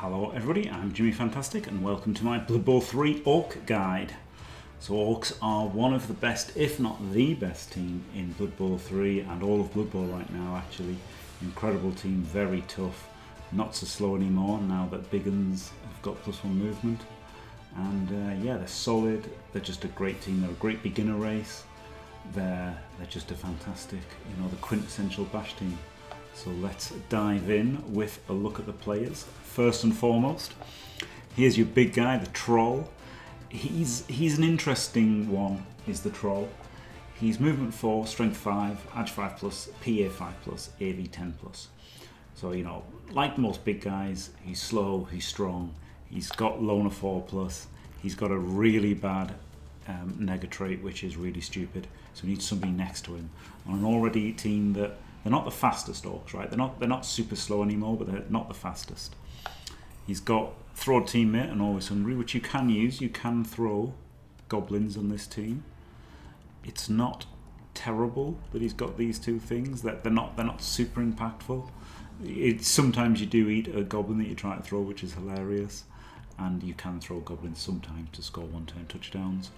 Hello everybody, I'm Jimmy Fantastic and welcome to my Blood Bowl 3 Orc guide. So Orcs are one of the best, if not the best team in Blood Bowl 3 and all of Blood Bowl right now actually. Incredible team, very tough, not so slow anymore now that big uns have got +1 movement. And yeah, they're solid, they're just a great team, they're a great beginner race. They're just a fantastic, the quintessential bash team. So let's dive in with a look at the players. First and foremost, here's your big guy, the Troll. He's an interesting one, is the Troll. He's movement 4, strength 5, edge 5+, PA 5+, AV 10+. So, like most big guys, he's slow, he's strong, he's got loner 4+, he's got a really bad nega trait, which is really stupid. So he needs somebody next to him. On an already team that they're not the fastest Orcs, right? They're not super slow anymore, but they're not the fastest. He's got throw teammate and always hungry, which you can use. You can throw Goblins on this team. It's not terrible that he's got these two things. That they're not super impactful. Sometimes you do eat a Goblin that you try to throw, which is hilarious, and you can throw Goblins sometimes to score one-turn touchdowns.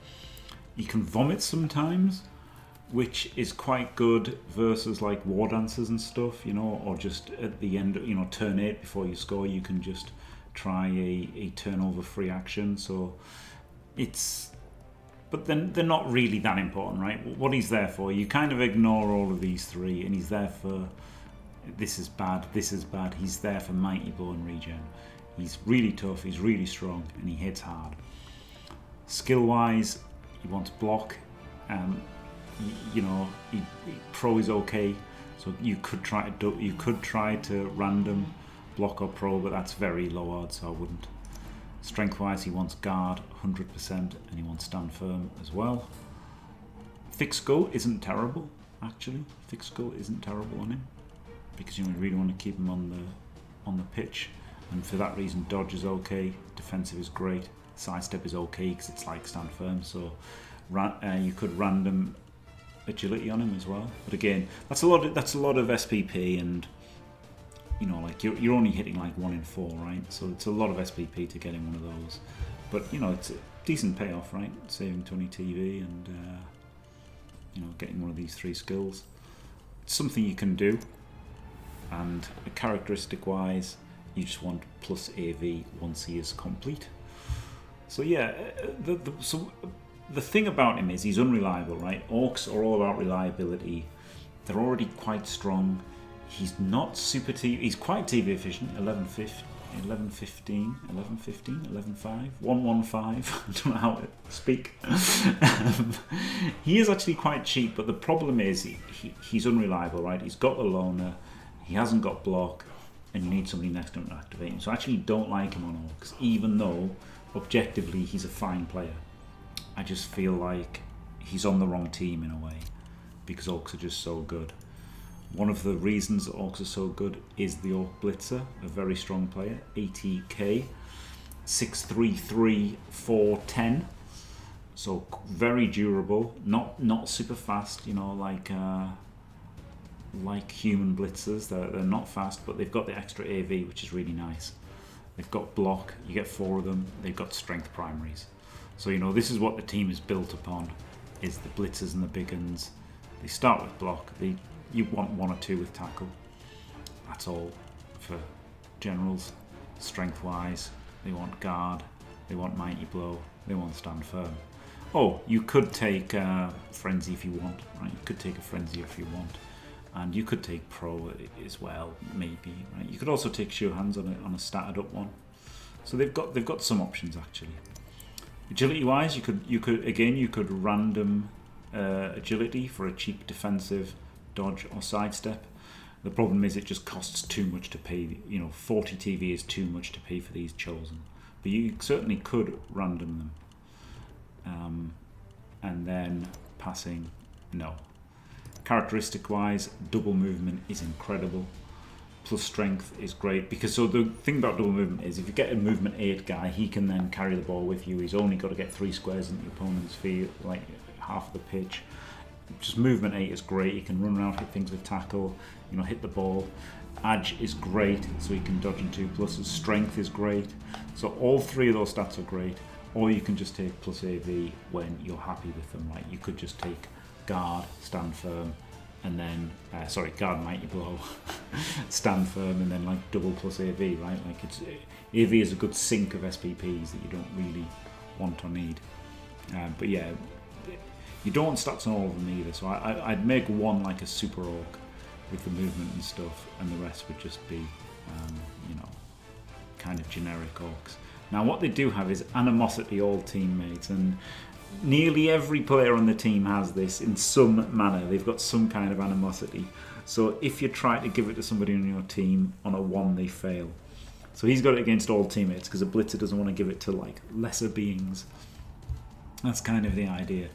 You can vomit sometimes, which is quite good versus like war dancers and stuff, or just at the end, turn 8 before you score, you can just try a turnover free action. So but then they're not really that important, right? What he's there for, you kind of ignore all of these three, and he's there for this is bad. He's there for mighty blow and regen. He's really tough, he's really strong, and he hits hard. Skill wise, he wants block. Pro is okay, so you could try to random block or pro, but that's very low odds, so I wouldn't. Strength wise, he wants guard 100%, and he wants stand firm as well. Fixed skull isn't terrible, actually. Fixed skull isn't terrible on him, because you really want to keep him on the pitch, and for that reason, dodge is okay, defensive is great, sidestep is okay because it's like stand firm. So you could random agility on him as well, but again, that's a lot of SPP, and you're only hitting like 1 in 4, right? So it's a lot of SPP to get in one of those, but it's a decent payoff, right? Saving 20 TV and getting one of these 3 skills. It's something you can do, and characteristic wise, you just want plus AV once he is complete. So yeah, the thing about him is he's unreliable, right? Orcs are all about reliability. They're already quite strong. He's not super TV. He's quite TV efficient. 11.15, 11.5, 115. I don't know how to speak. He is actually quite cheap, but the problem is he's unreliable, right? He's got the loner. He hasn't got block, and you need somebody next to him to activate him. So I actually don't like him on Orcs, even though objectively he's a fine player. I just feel like he's on the wrong team in a way, because Orcs are just so good. One of the reasons that Orcs are so good is the Orc Blitzer, a very strong player, 80k, 6'3", 410, so very durable, not super fast, like human blitzers. They're not fast, but they've got the extra AV, which is really nice. They've got block, you get 4 of them, they've got strength primaries. So this is what the team is built upon, is the blitzers and the big uns. They start with block, you want 1 or 2 with tackle. That's all for generals. Strength wise, they want guard, they want mighty blow, they want stand firm. Oh, you could take frenzy if you want, right? You could take a frenzy if you want. And you could take pro as well, maybe, right? You could also take sure hands on a statted up one. So they've got some options actually. Agility wise, you could random agility for a cheap defensive dodge or sidestep. The problem is it just costs too much to pay. 40 TV is too much to pay for these chosen, but you certainly could random them. And then passing, no. Characteristic wise, double movement is incredible. Plus strength is great, because so the thing about double movement is if you get a movement 8 guy, he can then carry the ball with you. He's only got to get 3 squares in the opponent's field, like half of the pitch. Just movement 8 is great. You can run around, hit things with tackle, hit the ball. Edge is great, so he can dodge in 2+. His strength is great. So all three of those stats are great. Or you can just take plus AV when you're happy with them, right? You could just take guard, stand firm, and then, guard mighty blow, stand firm, and then like double plus AV, right? Like AV is a good sink of SPPs that you don't really want or need. But yeah, you don't want stats on all of them either. So I'd make one like a super orc with the movement and stuff, and the rest would just be, kind of generic orcs. Now what they do have is animosity all teammates, and nearly every player on the team has this in some manner. They've got some kind of animosity. So if you try to give it to somebody on your team on a 1, they fail. So he's got it against all teammates because a blitzer doesn't want to give it to like lesser beings. That's kind of the idea.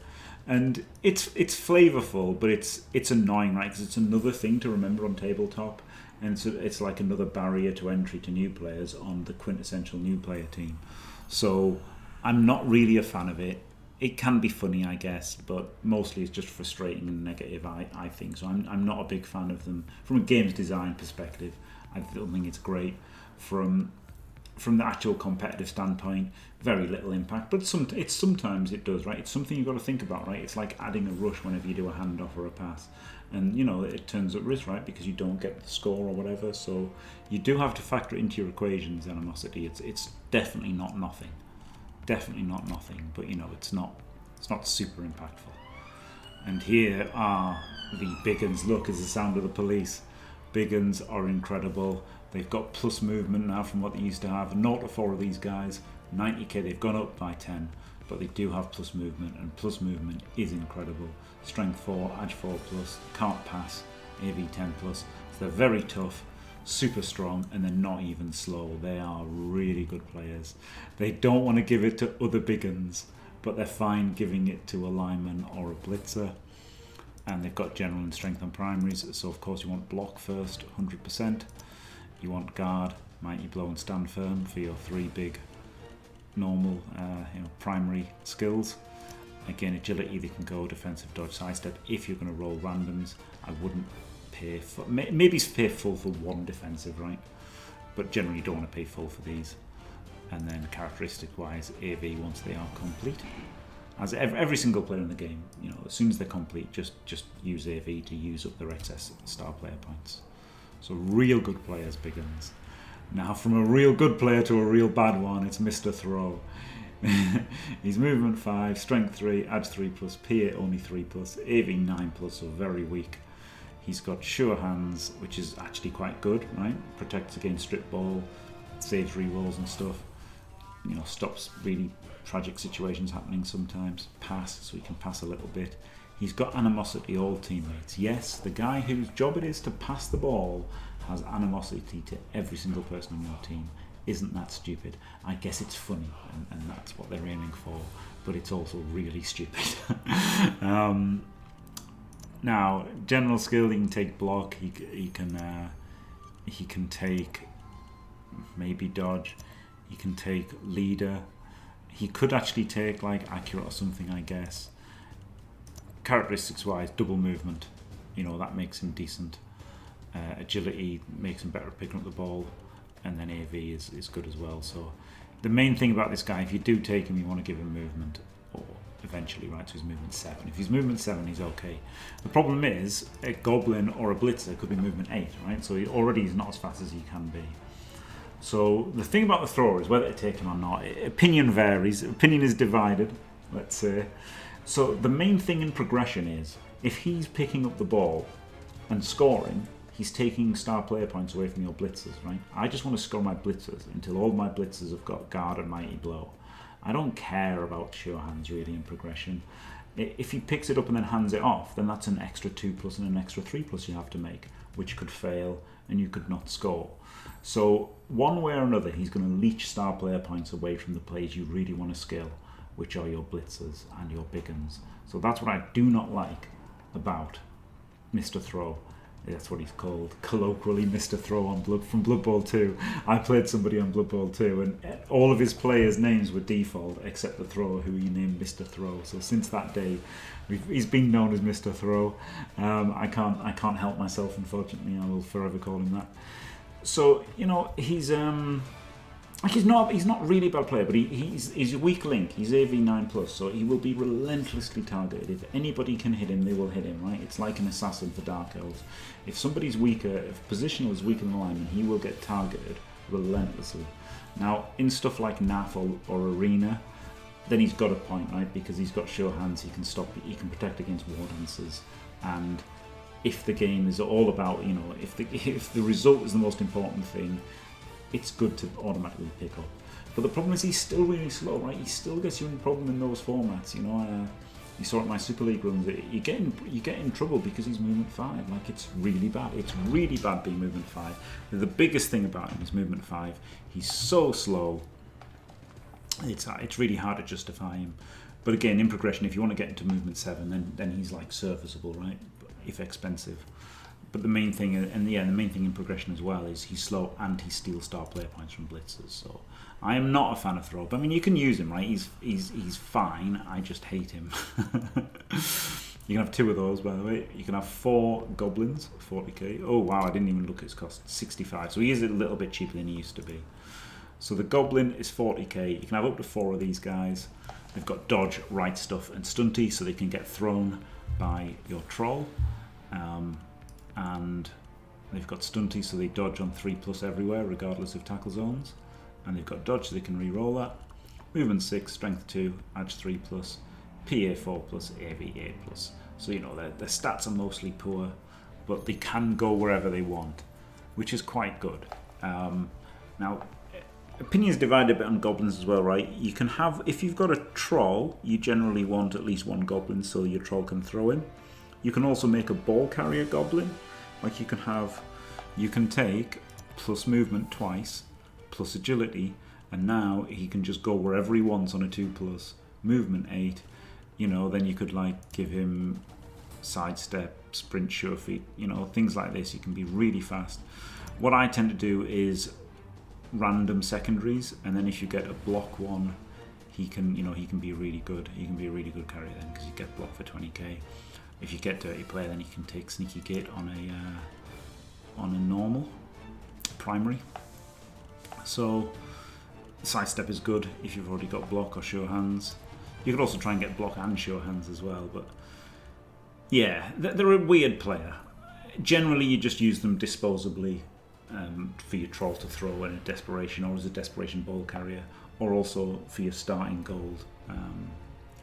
And it's flavorful, but it's annoying, right? Because it's another thing to remember on tabletop, and it's like another barrier to entry to new players on the quintessential new player team. So I'm not really a fan of it. It can be funny, I guess, but mostly it's just frustrating and negative, I think. So I'm not a big fan of them. From a games design perspective, I don't think it's great. From the actual competitive standpoint, very little impact, but sometimes it does, right? It's something you've got to think about, right? It's like adding a rush whenever you do a handoff or a pass, and it turns up risk, right? Because you don't get the score or whatever. So you do have to factor it into your equations. Animosity, it's definitely not nothing, but it's not super impactful. And here are the big uns. Look, as the sound of the police. Big uns are incredible. They've got plus movement now from what they used to have. 0 to 4 of these guys, 90k. They've gone up by 10, but they do have plus movement, and plus movement is incredible. Strength 4, Edge 4+, can't pass, AV 10+. So they're very tough, super strong, and they're not even slow. They are really good players. They don't want to give it to other big uns, but they're fine giving it to a lineman or a blitzer. And they've got general and strength on primaries, so of course you want block first, 100%. You want guard, mighty blow, and stand firm for your 3 big normal primary skills. Again, agility, they can go defensive, dodge, sidestep. If you're going to roll randoms, I wouldn't pay for, maybe pay full for 1 defensive, right? But generally you don't want to pay full for these. And then characteristic wise, AV once they are complete. As every single player in the game, as soon as they're complete, just use AV to use up their excess star player points. So real good players, big uns. Now from a real good player to a real bad one, it's Mr. Throw. He's movement 5, strength 3, edge 3+, PA only 3+, AV 9+, so very weak. He's got sure hands, which is actually quite good, right? Protects against strip ball, saves rerolls and stuff. Stops really tragic situations happening sometimes. Pass, so he can pass a little bit. He's got animosity all teammates. Yes, the guy whose job it is to pass the ball has animosity to every single person on your team. Isn't that stupid? I guess it's funny, and that's what they're aiming for, but it's also really stupid. Now, general skill, he can take block, he can take maybe dodge, he can take leader, he could actually take like accurate or something, I guess. Characteristics wise, double movement, that makes him decent. Agility makes him better at picking up the ball, and then AV is good as well. So the main thing about this guy, if you do take him, you want to give him movement, or eventually, right? So he's movement 7. If he's movement 7, he's okay. The problem is a goblin or a blitzer could be movement 8, right? So he already is not as fast as he can be. So the thing about the thrower is whether to take him or not. Opinion varies. Opinion is divided, let's say. So the main thing in progression is if he's picking up the ball and scoring, he's taking star player points away from your blitzers, right? I just want to score my blitzers until all my blitzers have got guard and mighty blow. I don't care about sure hands really in progression. If he picks it up and then hands it off, then that's an extra 2+ and an extra 3+ you have to make, which could fail and you could not score. So one way or another, he's going to leech star player points away from the plays you really want to skill, which are your blitzers and your big uns. So that's what I do not like about Mr. Throw. That's what he's called, colloquially, Mr. Throw on from Blood Bowl 2. I played somebody on Blood Bowl 2, and all of his players' names were default, except the thrower, who he named Mr. Throw. So since that day, he's been known as Mr. Throw. I can't help myself, unfortunately. I will forever call him that. So, you know, he's not really a bad player, but he's a weak link. He's AV 9+, so he will be relentlessly targeted. If anybody can hit him, they will hit him, right? It's like an assassin for Dark Elves. If somebody's weaker, if positional is weaker than the lineman, he will get targeted relentlessly. Now, in stuff like NAF or Arena, then he's got a point, right? Because he's got sure hands, he can protect against war dancers, and if the game is all about, you know, if the result is the most important thing, it's good to automatically pick up. But the problem is he's still really slow, right? He still gets you in problem in those formats, you know. You saw it in my Super League runs. You get in trouble because he's movement 5. Like, it's really bad. It's really bad being movement 5. The biggest thing about him is movement 5. He's so slow. It's really hard to justify him. But again, in progression, if you want to get into movement 7, then he's like serviceable, right? If expensive. But the main thing, the main thing in progression as well, is he's slow and he steals star player points from blitzers. So I am not a fan of Throw. But I mean, you can use him, right? He's fine. I just hate him. You can have 2 of those, by the way. You can have 4 Goblins, 40k. Oh wow, I didn't even look at his cost, 65. So he is a little bit cheaper than he used to be. So the Goblin is 40k. You can have up to 4 of these guys. They've got dodge, right stuff, and stunty, so they can get thrown by your troll. And they've got stunty, so they dodge on 3+ everywhere, regardless of tackle zones. And they've got dodge, so they can re-roll that. Movement 6, strength 2, edge 3+, PA 4+, AV 8+. So, you know, their stats are mostly poor, but they can go wherever they want, which is quite good. Now, opinions divided a bit on goblins as well, right? You can have, if you've got a troll, you generally want at least 1 goblin so your troll can throw him. You can also make a ball carrier goblin. Like you can take plus movement twice, plus agility, and now he can just go wherever he wants on a 2+, movement 8. You know, then you could like give him sidestep, sprint, sure feet, you know, things like this. You can be really fast. What I tend to do is random secondaries, and then if you get a block one, he can be really good. He can be a really good carrier then, because you get block for 20k. If you get dirty player, then you can take sneaky gate on a normal primary. So sidestep is good if you've already got block or sure hands. You could also try and get block and sure hands as well, but yeah, they're a weird player. Generally, you just use them disposably for your troll to throw in a desperation, or as a desperation ball carrier, or also for your starting gold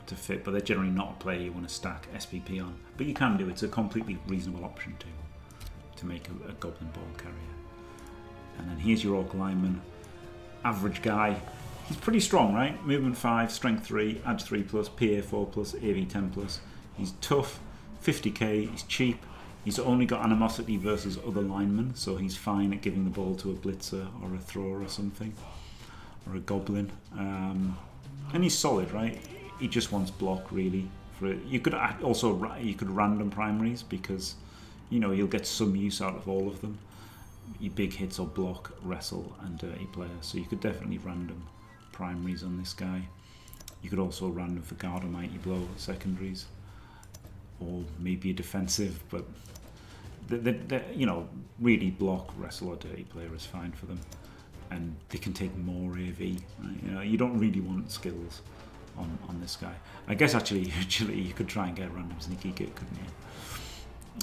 to fit, but they're generally not a player you want to stack SPP on. But you can do it. It's a completely reasonable option to make a goblin ball carrier. And then here's your Orc lineman. Average guy. He's pretty strong, right? Movement 5, strength 3, edge 3+, PA 4+, AV 10+. He's tough, 50k, he's cheap. He's only got animosity versus other linemen, so he's fine at giving the ball to a blitzer or a thrower or something, or a goblin. And he's solid, right? He just wants block, really. You could random primaries, because you know you'll get some use out of all of them. Your big hits are block, wrestle, and dirty player. So you could definitely random primaries on this guy. You could also random for guard or mighty blow secondaries, or maybe a defensive, but you know, really block, wrestle, or dirty player is fine for them, and they can take more AV. Right? You know, you don't really want skills on this guy. I guess actually you could try and get a random sneaky git, couldn't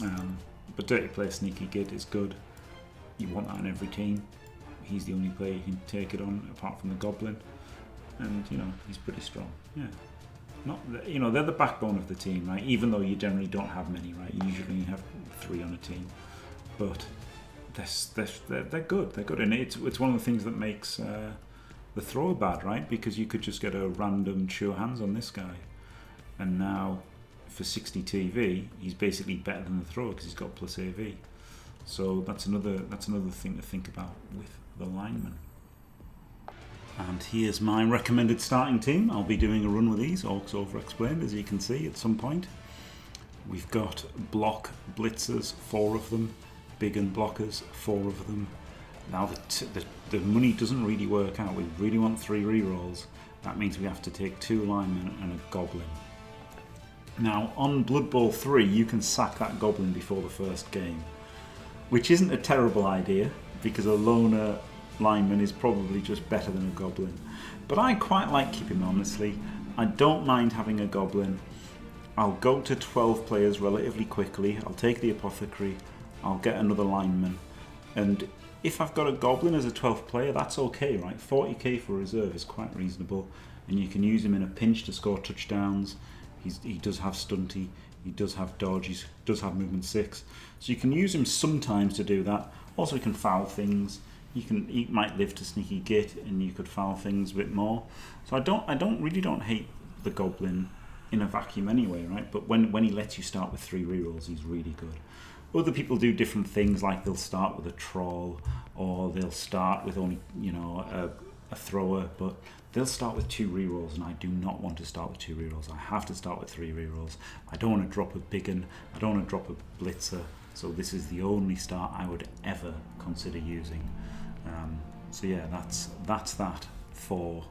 you? But dirty player sneaky git is good. You want that on every team. He's the only player you can take it on, apart from the goblin, and you know he's pretty strong. Yeah. You know, they're the backbone of the team, right? Even though you generally don't have many, right? You usually have 3 on a team, but they're good. They're good, and it's one of the things that makes the thrower bad, right? Because you could just get a random sure hands on this guy, and now for 60 TV, he's basically better than the thrower because he's got plus AV. So that's another thing to think about with the lineman. And here's my recommended starting team. I'll be doing a run with these, Orcs over-explained, as you can see at some point. We've got block blitzers, 4 of them, big blockers, 4 of them. Now the money doesn't really work out. We really want 3 rerolls. That means we have to take 2 linemen and a goblin. Now on Blood Bowl 3 you can sack that goblin before the first game, which isn't a terrible idea because a loner lineman is probably just better than a goblin. But I quite like keeping him, honestly. I don't mind having a goblin. I'll go to 12 players relatively quickly. I'll take the apothecary. I'll get another lineman. And if I've got a goblin as a 12th player, that's okay, right? 40k for reserve is quite reasonable. And you can use him in a pinch to score touchdowns. He does have stunty. He does have dodge. He does have movement 6. So you can use him sometimes to do that. Also, he can foul things. He might live to sneaky git, and you could foul things a bit more. So I really don't hate the goblin in a vacuum anyway, right? But when he lets you start with 3 rerolls, he's really good. Other people do different things, like they'll start with a troll, or they'll start with only a thrower, but they'll start with 2 rerolls, and I do not want to start with 2 rerolls. I have to start with 3 rerolls. I don't want to drop a big un. I don't want to drop a blitzer. So this is the only start I would ever consider using. So yeah, that's that for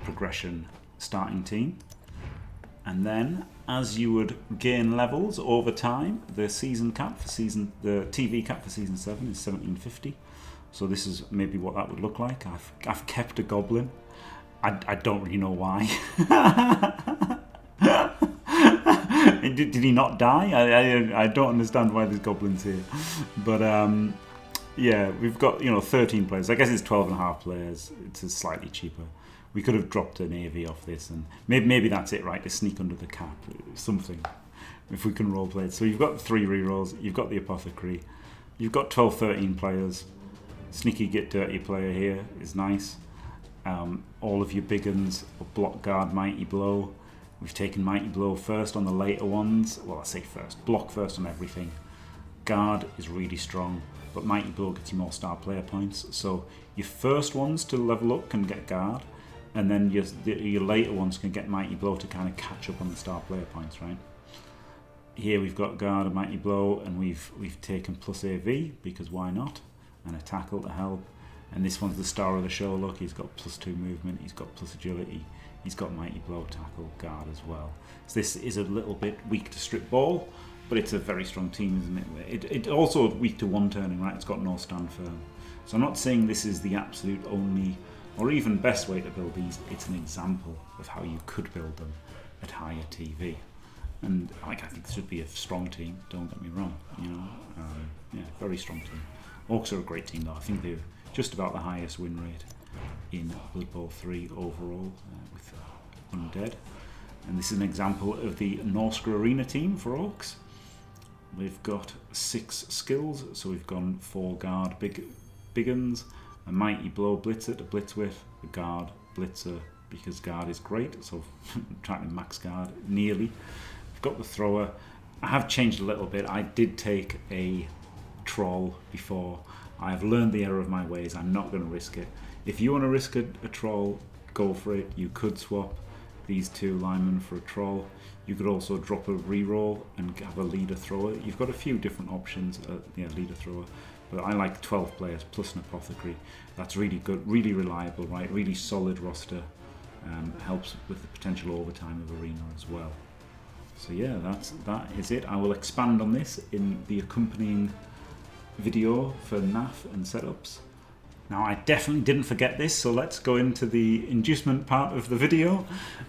progression starting team. And then as you would gain levels over time, the season cap for the TV cap for season 7 is 1750. So this is maybe what that would look like. I've kept a goblin. I don't really know why. Did he not die? I don't understand why there's goblins here. But yeah, we've got 13 players. I guess it's 12.5 players. It's slightly cheaper. We could have dropped an AV off this, and maybe that's it, right? To sneak under the cap, something. If we can roleplay it. So you've got 3 rerolls. You've got the apothecary. You've got 12, 13 players. Sneaky get dirty player here is nice. All of your big uns, block, guard, mighty blow. We've taken mighty blow first on the later ones. Well, I say first. Block first on everything. Guard is really strong, but mighty blow gets you more star player points. So your first ones to level up can get guard, and then your later ones can get mighty blow to kind of catch up on the star player points, right? Here we've got guard and mighty blow, and we've taken plus AV because why not? And a tackle to help. And this one's the star of the show. Look, he's got +2 movement, he's got plus agility, he's got mighty blow, tackle, guard as well. So this is a little bit weak to strip ball, but it's a very strong team, isn't it? It also weak to one turning, right? It's got no stand firm. So I'm not saying this is the absolute only or even best way to build these. It's an example of how you could build them at higher TV. And I think this should be a strong team, don't get me wrong. Yeah, very strong team. Orcs are a great team though. I think they're just about the highest win rate in Blood Bowl 3 overall with Undead. And this is an example of the Norska Arena team for Orcs. We've got 6 skills, so we've gone 4 guard big uns, a mighty blow blitzer to blitz with, a guard blitzer because guard is great, so I'm trying to max guard nearly. We've got the thrower. I have changed a little bit. I did take a troll before. I've learned the error of my ways. I'm not going to risk it. If you want to risk a troll, go for it. You could swap these 2 linemen for a troll. You could also drop a reroll and have a leader thrower. You've got a few different options. Leader thrower. But I like 12 players plus an apothecary. That's really good, really reliable, right? Really solid roster. Helps with the potential overtime of Arena as well. So yeah, that is it. I will expand on this in the accompanying video for NAF and setups. Now I definitely didn't forget this, so let's go into the inducement part of the video.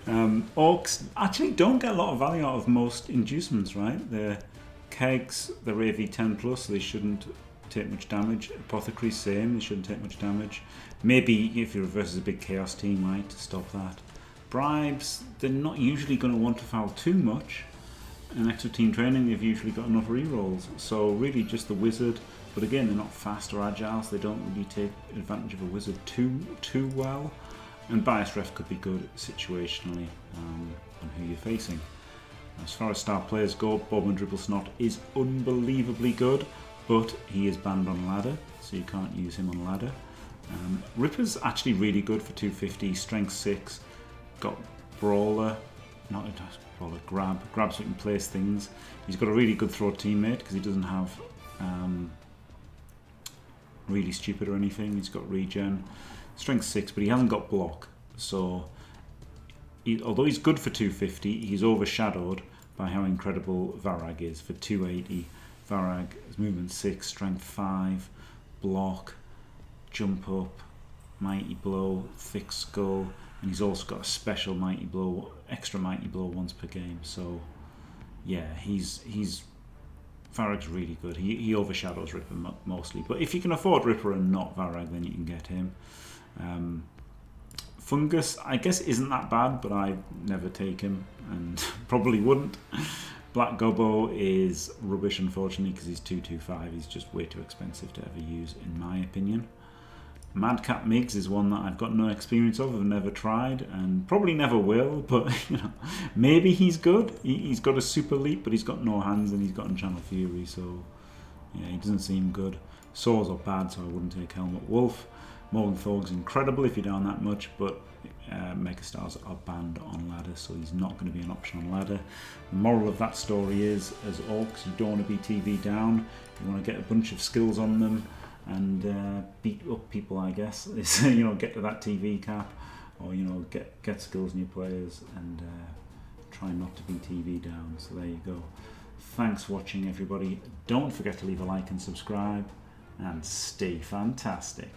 Orcs actually don't get a lot of value out of most inducements, right? They're kegs, they're AV 10 plus, so they shouldn't take much damage. Apothecary same, they shouldn't take much damage. Maybe if you're versus a big chaos team, right, to stop that. Bribes, they're not usually going to want to foul too much. And extra team training, they've usually got enough rerolls. So really just the wizard, but again they're not fast or agile, so they don't really take advantage of a wizard too well. And bias ref could be good situationally on who you're facing. As far as star players go, Bob and Dribble Snot is unbelievably good, but he is banned on ladder, so you can't use him on ladder. Ripper's actually really good for 250, strength 6, got brawler, not a brawler, grab so he can place things. He's got a really good throw teammate because he doesn't have really stupid or anything. He's got regen, strength 6, but he hasn't got block. So although he's good for 250, he's overshadowed by how incredible Varag is for 280. Varag is movement 6, strength 5, block, jump up, mighty blow, thick skull, and he's also got a special mighty blow, extra mighty blow once per game. So yeah, Varag's really good. He overshadows Ripper mostly, but if you can afford Ripper and not Varag, then you can get him. Fungus, I guess, isn't that bad, but I never take him and probably wouldn't. Black Gobbo is rubbish, unfortunately, because he's 225. He's just way too expensive to ever use, in my opinion. Madcap Migs is one that I've got no experience of, I've never tried, and probably never will, but you know, maybe he's good. He's got a super leap, but he's got no hands, and he's got Enchannel Fury, so yeah, he doesn't seem good. Swords are bad, so I wouldn't take Helmut Wolf. Morgan Thorg's incredible if you're down that much, but Megastars are banned on ladder, so he's not going to be an option on ladder. The moral of that story is, as Orcs, you don't want to be TV down. You want to get a bunch of skills on them and beat up people, I guess. You know, get to that TV cap, or you know, get skills in your players and try not to be TV down. So there you go. Thanks for watching, everybody. Don't forget to leave a like and subscribe, and stay fantastic.